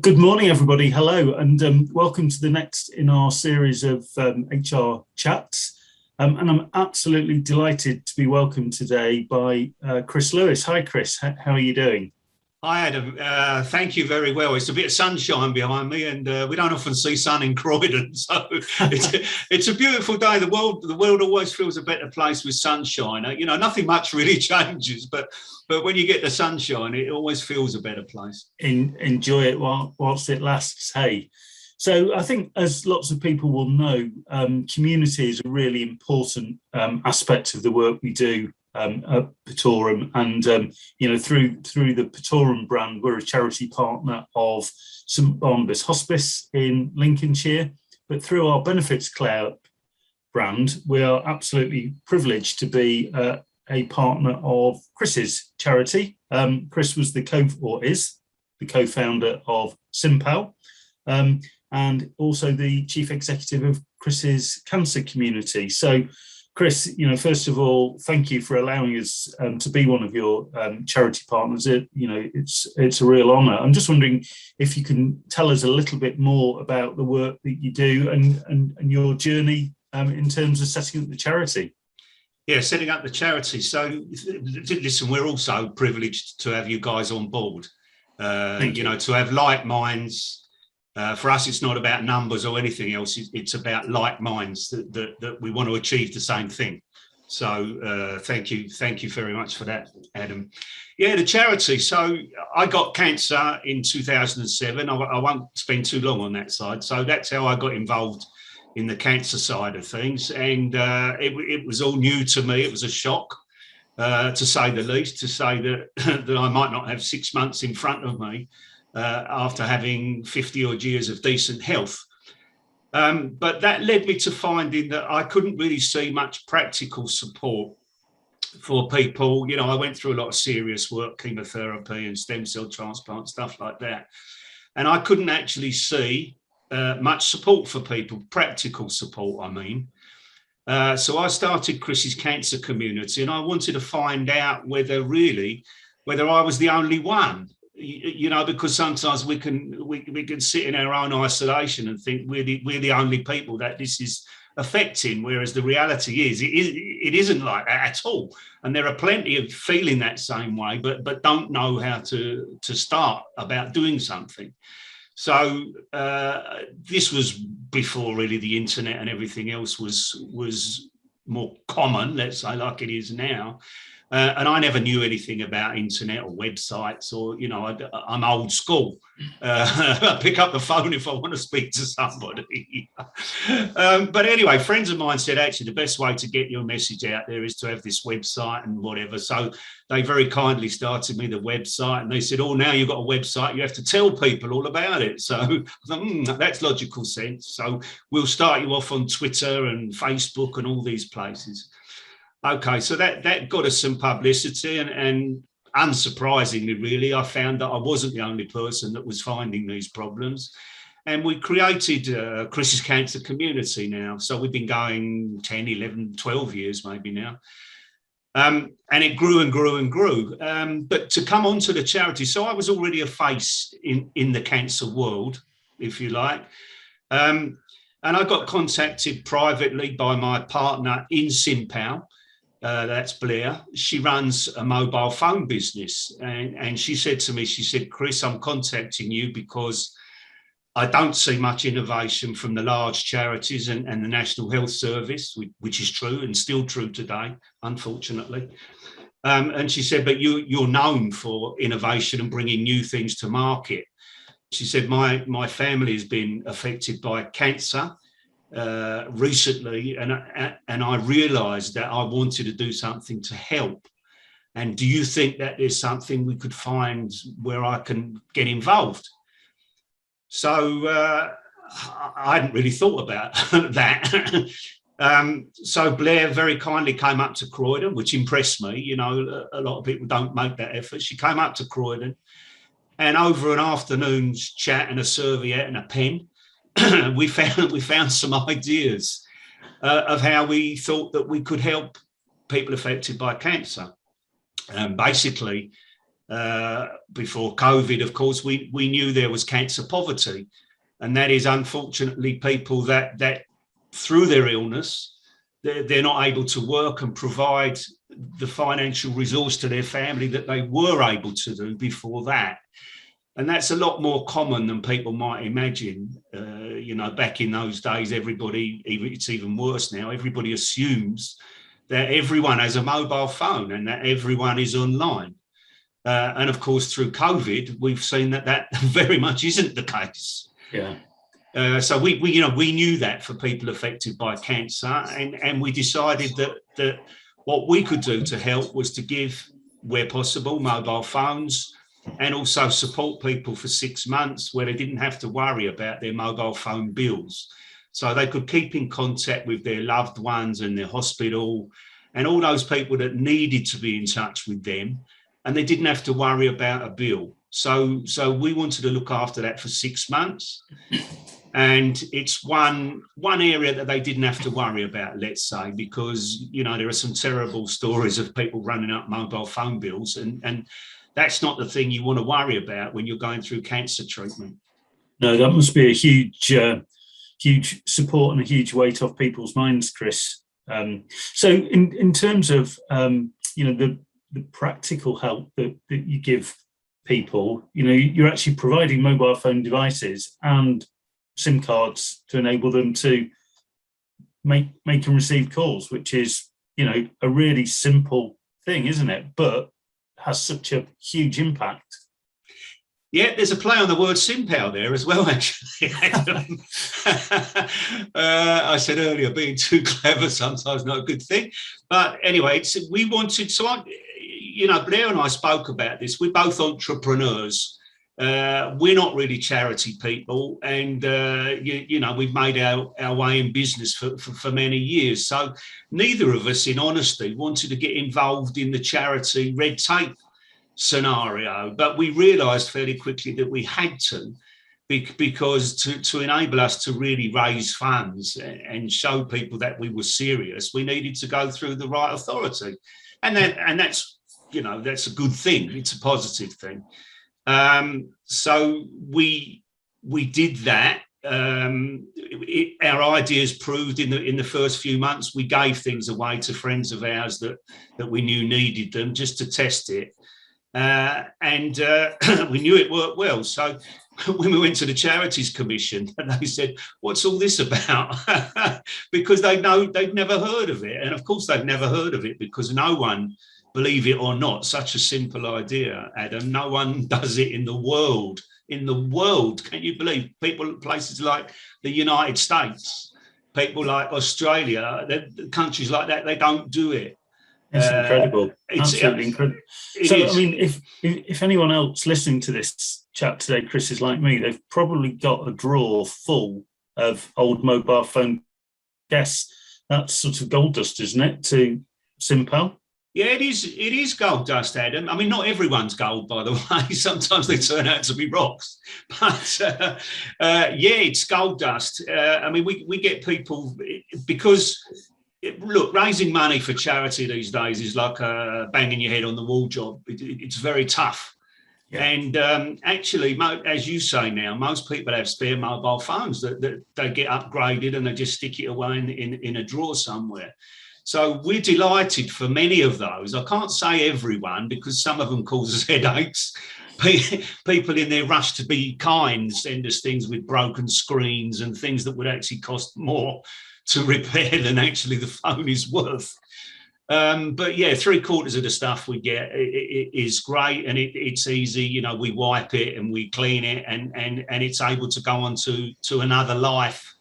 Good morning, everybody. Hello, and welcome to the next in our series of HR chats. And I'm absolutely delighted to be welcomed today by Chris Lewis. Hi, Chris. How are you doing? Hi, Adam. Thank you very well. It's a bit of sunshine behind me, and we don't often see sun in Croydon, so it's a beautiful day. The world always feels a better place with sunshine. Nothing much really changes, but when you get the sunshine, it always feels a better place. Enjoy it whilst it lasts. Hey, so I think, as lots of people will know, community is a really important aspect of the work we do at Petaurum, and through the Petaurum brand, we're a charity partner of St Barnabas Hospice in Lincolnshire. But through our Benefits Cloud brand, we are absolutely privileged to be a partner of Chris's charity. Chris was is the co-founder of Simpal, and also the chief executive of Chris's cancer community. So, Chris, first of all, thank you for allowing us to be one of your charity partners. It's a real honour. I'm just wondering if you can tell us a little bit more about the work that you do and your journey in terms of setting up the charity. Yeah, setting up the charity. So, listen, we're also privileged to have you guys on board. To have like minds. For us, it's not about numbers or anything else. It's about like minds that we want to achieve the same thing. So thank you very much for that, Adam. Yeah, the charity. So I got cancer in 2007. I won't spend too long on that side. So that's how I got involved in the cancer side of things. And it was all new to me. It was a shock, to say the least, to say that I might not have 6 months in front of me. After having 50 odd years of decent health. But that led me to finding that I couldn't really see much practical support for people. I went through a lot of serious work, chemotherapy and stem cell transplant, stuff like that. And I couldn't actually see much support for people, practical support, I mean. So I started Chris's Cancer Community, and I wanted to find out whether I was the only one. Because sometimes we can sit in our own isolation and think we're the only people that this is affecting, whereas the reality is it isn't like that at all. And there are plenty of feeling that same way, but don't know how to start about doing something. So this was before really the internet and everything else was more common, let's say, like it is now. And I never knew anything about internet or websites, or, I'm old school. I pick up the phone if I want to speak to somebody. But anyway, friends of mine said, actually, the best way to get your message out there is to have this website and whatever. So they very kindly started me the website, and they said, oh, now you've got a website, you have to tell people all about it. So I thought, that's logical sense. So we'll start you off on Twitter and Facebook and all these places. Okay, so that got us some publicity, and unsurprisingly, really, I found that I wasn't the only person that was finding these problems. And we created Chris's Cancer Community now. So we've been going 10, 11, 12 years maybe now. And it grew and grew and grew. But to come on to the charity, so I was already a face in the cancer world, if you like. And I got contacted privately by my partner in Simpal. That's Blair. She runs a mobile phone business. And she said to me, Chris, I'm contacting you because I don't see much innovation from the large charities and the National Health Service, which is true and still true today, unfortunately. And she said, but you're known for innovation and bringing new things to market. She said, my family has been affected by cancer recently, and I realized that I wanted to do something to help. And do you think that there's something we could find where I can get involved? So I hadn't really thought about that. So Blair very kindly came up to Croydon, which impressed me. A lot of people don't make that effort. She came up to Croydon, and over an afternoon's chat and a serviette and a pen, we found some ideas of how we thought that we could help people affected by cancer. Basically, before COVID, of course, we knew there was cancer poverty. And that is unfortunately people that through their illness, they're not able to work and provide the financial resource to their family that they were able to do before that. And that's a lot more common than people might imagine. Back in those days, it's even worse now, everybody assumes that everyone has a mobile phone and that everyone is online. And of course, through COVID, we've seen that very much isn't the case. Yeah. So we knew that for people affected by cancer, and we decided that what we could do to help was to give, where possible, mobile phones, and also support people for 6 months where they didn't have to worry about their mobile phone bills. So they could keep in contact with their loved ones and their hospital and all those people that needed to be in touch with them, and they didn't have to worry about a bill. So we wanted to look after that for 6 months. And it's one area that they didn't have to worry about, let's say, because, there are some terrible stories of people running up mobile phone bills, and that's not the thing you want to worry about when you're going through cancer treatment. No, that must be a huge support and a huge weight off people's minds, Chris. So in terms of, the practical help that you give people, you're actually providing mobile phone devices and SIM cards to enable them to make and receive calls, which is, a really simple thing, isn't it? But has such a huge impact. Yeah, there's a play on the word Simpal there as well, actually. I said earlier, being too clever sometimes not a good thing. But anyway, we wanted, Blair and I spoke about this. We're both entrepreneurs. We're not really charity people, and we've made our way in business for many years. So neither of us, in honesty, wanted to get involved in the charity red tape scenario, but we realised fairly quickly that we had to, because to enable us to really raise funds and show people that we were serious, we needed to go through the right authority, and that's that's a good thing. It's a positive thing. So we did that. Our ideas proved in the first few months. We gave things away to friends of ours that we knew needed them, just to test it, and we knew it worked well. So when we went to the Charities Commission, they said, "What's all this about?" Because they'd never heard of it, and of course they've never heard of it because no one, believe it or not, such a simple idea, Adam, no one does it in the world. Can you believe? Places like the United States, people like Australia, countries like that, they don't do it. It's incredible. Absolutely incredible. I mean, if anyone else listening to this chat today, Chris, is like me, they've probably got a drawer full of old mobile phone guests. That's sort of gold dust, isn't it, to Simpal? Yeah, it is gold dust, Adam. I mean, not everyone's gold, by the way. Sometimes they turn out to be rocks. But it's gold dust. I mean, we get people, because, look, raising money for charity these days is like banging your head on the wall job. It's very tough. Yeah. And actually, as you say now, most people have spare mobile phones that they get upgraded and they just stick it away in a drawer somewhere. So we're delighted for many of those. I can't say everyone, because some of them cause us headaches. People in their rush to be kind send us things with broken screens and things that would actually cost more to repair than actually the phone is worth. But yeah, 3/4 of the stuff we get is great, and it's easy. We wipe it and we clean it, and it's able to go on to another life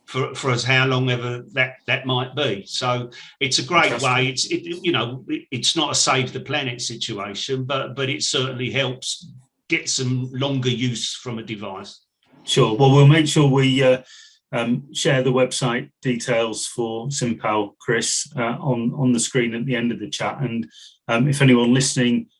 for us, how long ever that might be. So it's a great way. It's not a save the planet situation, but it certainly helps get some longer use from a device. Sure. Well, we'll make sure we share the website details for Simpal, Chris, on the screen at the end of the chat. And if anyone listening,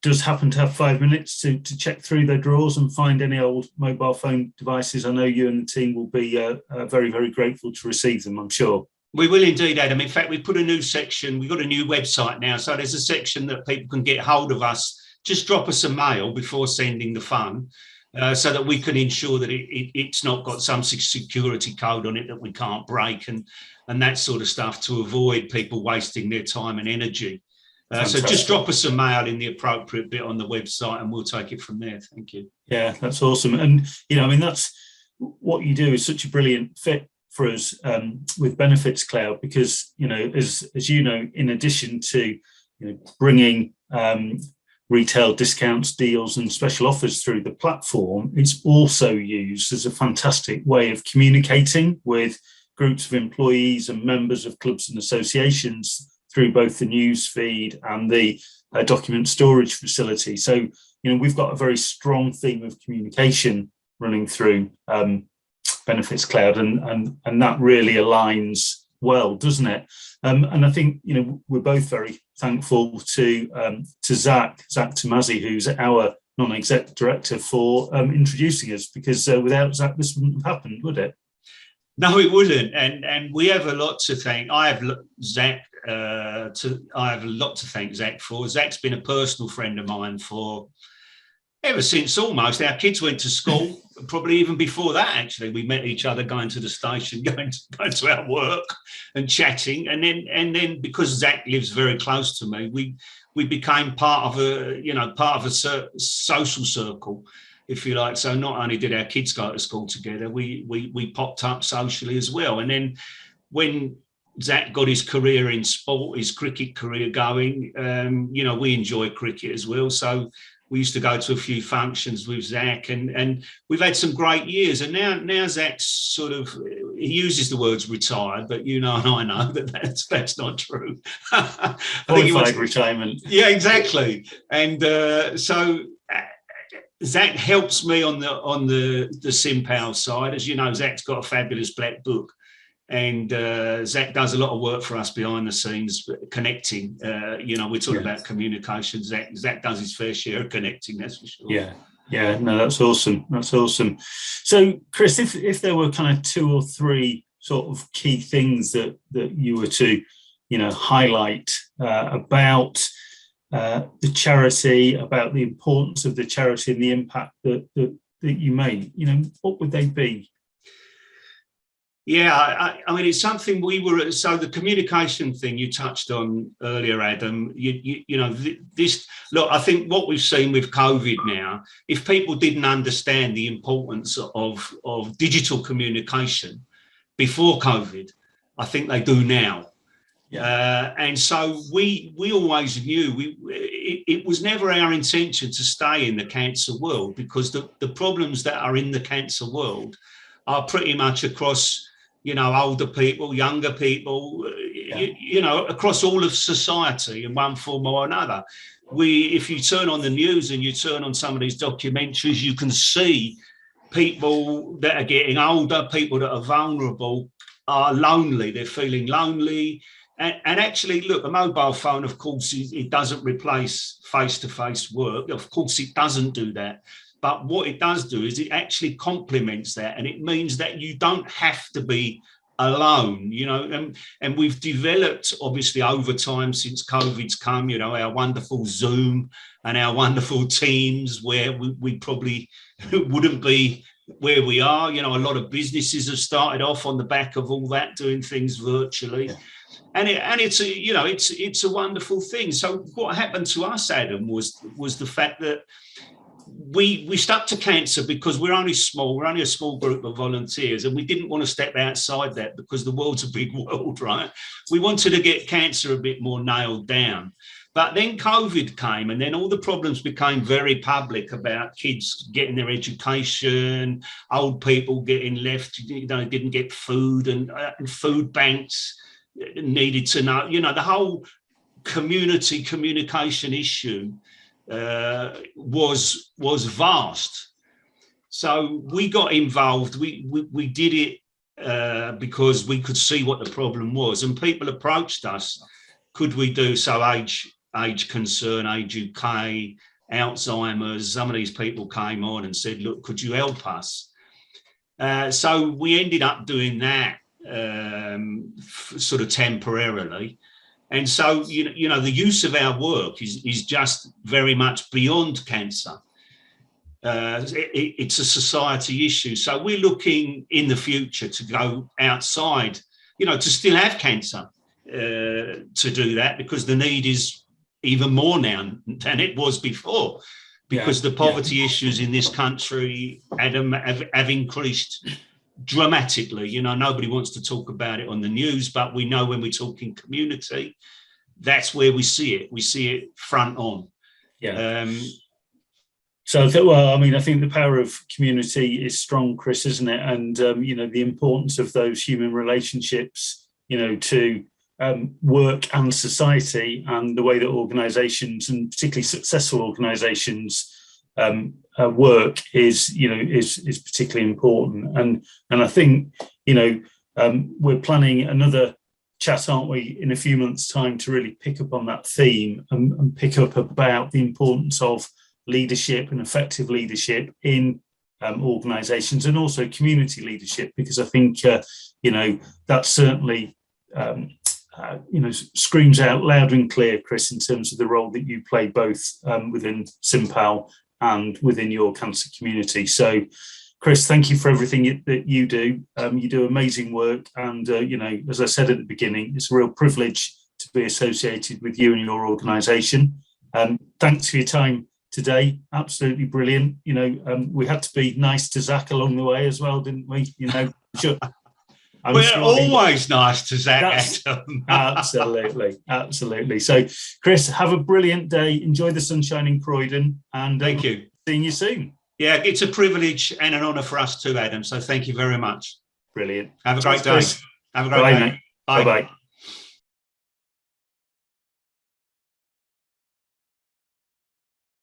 does happen to have 5 minutes to check through their drawers and find any old mobile phone devices, I know you and the team will be very, very grateful to receive them, I'm sure. We will indeed, Adam. In fact, we put a new section. We've got a new website now. So there's a section that people can get hold of us. Just drop us a mail before sending the fund, so that we can ensure that it's not got some security code on it that we can't break and that sort of stuff, to avoid people wasting their time and energy. So just drop us a mail in the appropriate bit on the website and we'll take it from there. Thank you. Yeah, that's awesome. And, I mean, that's what you do is such a brilliant fit for us with Benefits Cloud, because, as you know, in addition to, bringing retail discounts, deals and special offers through the platform, it's also used as a fantastic way of communicating with groups of employees and members of clubs and associations through both the news feed and the document storage facility. So, we've got a very strong theme of communication running through Benefits Cloud, and that really aligns well, doesn't it? And I think, we're both very thankful to Zach Tomazzi, who's our non-exec director, for introducing us, because without Zach, this wouldn't have happened, would it? No, it wouldn't. And we have a lot to thank. I have a lot to thank Zach for. Zach's been a personal friend of mine for ever since almost our kids went to school. Probably even before that, actually, we met each other going to the station, going to our work and chatting. And then because Zach lives very close to me, we became part of a social circle, if you like. So not only did our kids go to school together, we popped up socially as well. And then when Zach got his career in sport, his cricket career going, we enjoy cricket as well. So we used to go to a few functions with Zach, and we've had some great years. And now Zach's sort of, he uses the words retired, but and I know that's not true. I think he was retirement. Yeah, exactly. And so Zach helps me on the Simpal side. As you know, Zach's got a fabulous black book. And Zach does a lot of work for us behind the scenes, connecting. We're talking about communication. Zach does his fair share of connecting, that's for sure. Yeah. No, that's awesome. So, Chris, if there were kind of 2 or 3 sort of key things that you were to, highlight about the charity, about the importance of the charity and the impact that you made, what would they be? Yeah, I mean, it's something so the communication thing you touched on earlier, Adam, I think what we've seen with COVID now, if people didn't understand the importance of digital communication before COVID, I think they do now. Yeah. And so we always knew it was never our intention to stay in the cancer world, because the problems that are in the cancer world are pretty much across older people, younger people, across all of society in one form or another. If you turn on the news and you turn on some of these documentaries, you can see people that are getting older, people that are vulnerable, are lonely. They're feeling lonely. And actually, look, a mobile phone, of course, it doesn't replace face-to-face work. Of course, it doesn't do that. But what it does do is it actually complements that, and it means that you don't have to be alone, and we've developed, obviously, over time since COVID's come, our wonderful Zoom and our wonderful Teams, where we probably wouldn't be where we are. A lot of businesses have started off on the back of all that, doing things virtually. Yeah. And it's a wonderful thing. So what happened to us, Adam, was the fact that we stuck to cancer because we're only a small group of volunteers, and we didn't want to step outside that because the world's a big world, right? We wanted to get cancer a bit more nailed down. But then COVID came, and then all the problems became very public about kids getting their education, old people getting left, didn't get food, and food banks needed to know, the whole community communication issue was vast. So we got involved. We did it because we could see what the problem was, and people approached us. Could we do so? Age Concern, Age UK, Alzheimer's. Some of these people came on and said, "Look, could you help us?" So we ended up doing that. sort of temporarily. And so, you know, the use of our work is just very much beyond cancer. It's a society issue. So we're looking in the future to go outside, you know, to still have cancer, to do that, because the need is even more now than it was before, because the poverty issues in this country, Adam, have increased dramatically. You know, nobody wants to talk about it on the news, but we know when we're talking community, that's where we see it. We see it front on. So, well, I mean, I think the power of community is strong, Chris, isn't it? And, you know, the importance of those human relationships, you know, to work and society, and the way that organisations, and particularly successful organisations, work is, you know, is particularly important. And I think, you know, we're planning another chat, aren't we, in a few months' time, to really pick up on that theme and pick up about the importance of leadership and effective leadership in organisations, and also community leadership, because I think, you know, that certainly, you know, screams out loud and clear, Chris, in terms of the role that you play both within Simpal and within your cancer community. So, Chris, thank you for everything that you do. You do amazing work, and you know, as I said at the beginning, it's a real privilege to be associated with you and your organisation. Thanks for your time today. Absolutely brilliant. You know, we had to be nice to Zach along the way as well, didn't we? You know, sure. We're always nice to Zach, Adam. Absolutely. So, Chris, have a brilliant day. Enjoy the sunshine in Croydon, and thank you. Seeing you soon. Yeah, it's a privilege and an honour for us too, Adam. So thank you very much. Brilliant. Have a great day. Have a great day. Bye. Bye-bye.